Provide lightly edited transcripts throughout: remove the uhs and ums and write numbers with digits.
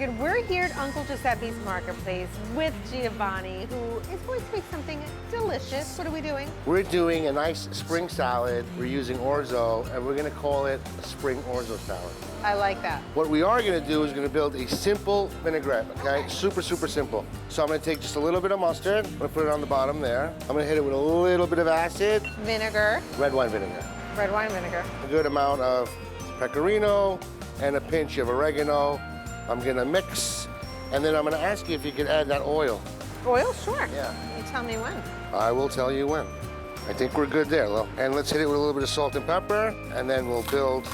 Market. We're here at Uncle Giuseppe's Marketplace with Giovanni, who is going to make something delicious. What are we doing? We're doing a nice spring salad. We're using orzo, and we're gonna call it a Spring Orzo Salad. I like that. What we are gonna do is gonna build a simple vinaigrette, okay? Super, super simple. So I'm gonna take just a little bit of mustard. I'm gonna put it on the bottom there. I'm gonna hit it with a little bit of acid. Vinegar. Red wine vinegar. Red wine vinegar. A good amount of pecorino and a pinch of oregano. I'm gonna mix, and then I'm gonna ask you if you could add that oil. Oil? Sure. Yeah. You tell me when. I will tell you when. I think we're good there, Lil. And let's hit it with a little bit of salt and pepper, and then we'll build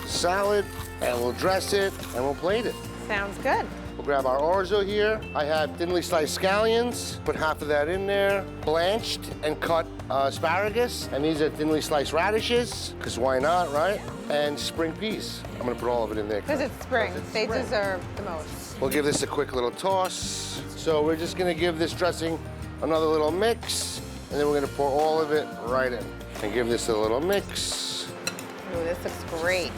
the salad, and we'll dress it, and we'll plate it. Sounds good. We'll grab our orzo here. I have thinly sliced scallions. Put half of that in there. Blanched and cut asparagus. And these are thinly sliced radishes, because why not, right? And spring peas. I'm gonna put all of it in there. Because it's spring. They spring. deserve the most. We'll give this a quick little toss. So we're just gonna give this dressing another little mix, and then we're gonna pour all of it right in. And give this a little mix. Ooh, this looks great.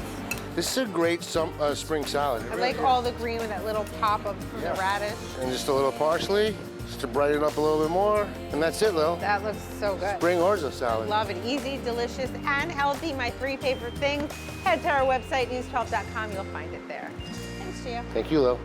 This is a great spring salad. I like all the green with that little pop of the radish. And just a little parsley, just to brighten it up a little bit more. And that's it, Lil. That looks so good. Spring Orzo Salad. Love it. Easy, delicious, and healthy. My 3 favorite things. Head to our website, news12.com. You'll find it there. Thanks, Gio. Thank you, Lil.